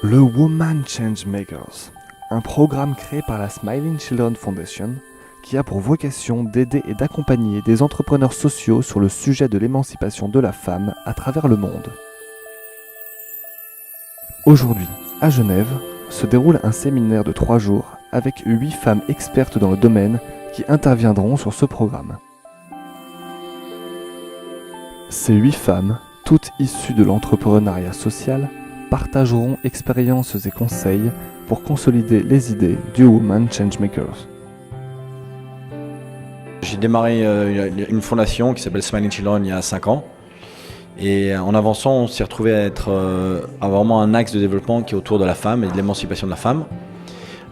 Le Woman Changemakers, un programme créé par la Smiling Children Foundation qui a pour vocation d'aider et d'accompagner des entrepreneurs sociaux sur le sujet de l'émancipation de la femme à travers le monde. Aujourd'hui, à Genève, se déroule un séminaire de 3 jours avec 8 femmes expertes dans le domaine qui interviendront sur ce programme. Ces 8 femmes, toutes issues de l'entrepreneuriat social, partageront expériences et conseils pour consolider les idées du Woman Changemakers. J'ai démarré une fondation qui s'appelle Smiling Children il y a 5 ans. Et en avançant, on s'est retrouvé à avoir vraiment un axe de développement qui est autour de la femme et de l'émancipation de la femme.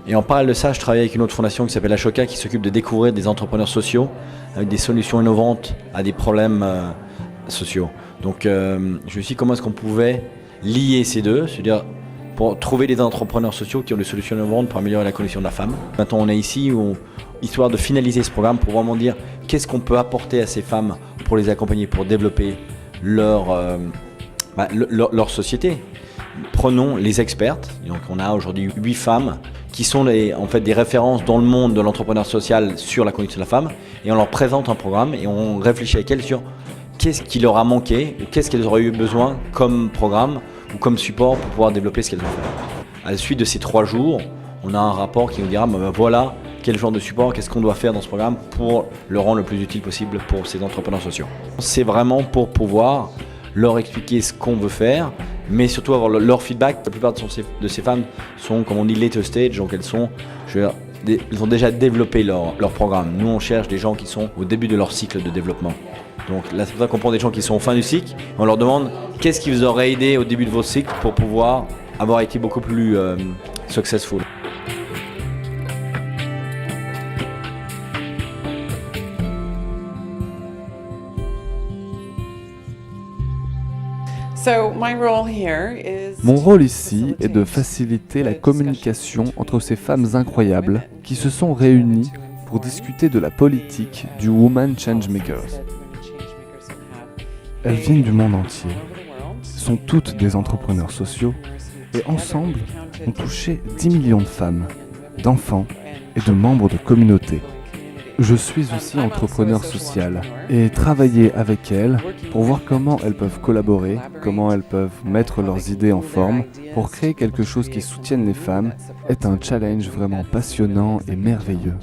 Et en parallèle de ça, je travaille avec une autre fondation qui s'appelle Ashoka qui s'occupe de découvrir des entrepreneurs sociaux avec des solutions innovantes à des problèmes sociaux. Donc je me suis dit comment est-ce qu'on pouvait lier ces deux, c'est-à-dire pour trouver des entrepreneurs sociaux qui ont des solutions innovantes pour améliorer la condition de la femme. Maintenant on est ici histoire de finaliser ce programme pour vraiment dire qu'est-ce qu'on peut apporter à ces femmes pour les accompagner, pour développer leur société. Prenons les expertes, donc on a aujourd'hui 8 femmes qui sont en fait des références dans le monde de l'entrepreneuriat social sur la condition de la femme et on leur présente un programme et on réfléchit avec elles sur qu'est-ce qui leur a manqué ou qu'est-ce qu'elles auraient eu besoin comme programme ou comme support pour pouvoir développer ce qu'elles ont fait. À la suite de ces 3 jours, on a un rapport qui nous dira voilà quel genre de support, qu'est-ce qu'on doit faire dans ce programme pour le rendre le plus utile possible pour ces entrepreneurs sociaux. C'est vraiment pour pouvoir leur expliquer ce qu'on veut faire, mais surtout avoir leur feedback. La plupart de ces femmes sont, comme on dit, later stage, donc elles ont déjà développé leur programme. Nous, on cherche des gens qui sont au début de leur cycle de développement. Donc là, c'est pour ça qu'on prend des gens qui sont au fin du cycle. On leur demande qu'est-ce qui vous aurait aidé au début de votre cycle pour pouvoir avoir été beaucoup plus successful. Mon rôle ici est de faciliter la communication entre ces femmes incroyables qui se sont réunies pour discuter de la politique du Woman Changemakers. Elles viennent du monde entier, sont toutes des entrepreneurs sociaux et ensemble ont touché 10 millions de femmes, d'enfants et de membres de communautés. Je suis aussi entrepreneur social et travailler avec elles pour voir comment elles peuvent collaborer, comment elles peuvent mettre leurs idées en forme pour créer quelque chose qui soutienne les femmes est un challenge vraiment passionnant et merveilleux.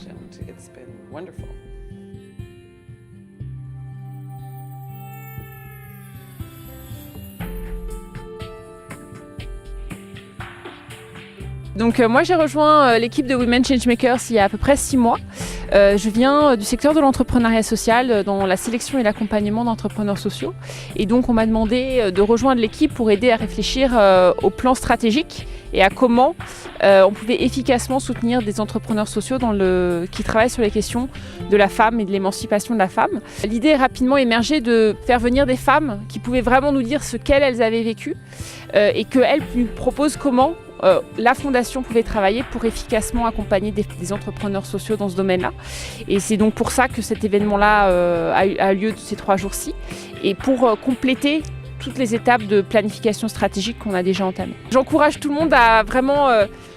Donc moi j'ai rejoint l'équipe de Women Changemakers il y a à peu près 6 mois. Je viens du secteur de l'entrepreneuriat social dans la sélection et l'accompagnement d'entrepreneurs sociaux. Et donc on m'a demandé de rejoindre l'équipe pour aider à réfléchir au plan stratégique et à comment on pouvait efficacement soutenir des entrepreneurs sociaux qui travaillent sur les questions de la femme et de l'émancipation de la femme. L'idée est rapidement émergée de faire venir des femmes qui pouvaient vraiment nous dire ce qu'elles avaient vécu et qu'elles nous proposent comment la fondation pouvait travailler pour efficacement accompagner des entrepreneurs sociaux dans ce domaine-là. Et c'est donc pour ça que cet événement-là a eu lieu ces 3 jours-ci et pour compléter toutes les étapes de planification stratégique qu'on a déjà entamées. J'encourage tout le monde à vraiment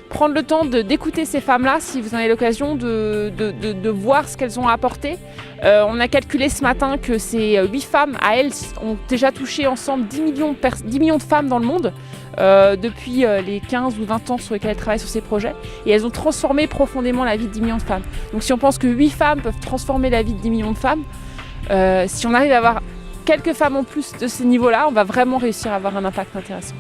prendre le temps d'écouter ces femmes-là si vous en avez l'occasion, de voir ce qu'elles ont à apporter. On a calculé ce matin que ces 8 femmes, à elles, ont déjà touché ensemble 10 millions de femmes dans le monde depuis les 15 ou 20 ans sur lesquels elles travaillent sur ces projets. Et elles ont transformé profondément la vie de 10 millions de femmes. Donc si on pense que 8 femmes peuvent transformer la vie de 10 millions de femmes, si on arrive à avoir quelques femmes en plus de ce niveau-là, on va vraiment réussir à avoir un impact intéressant.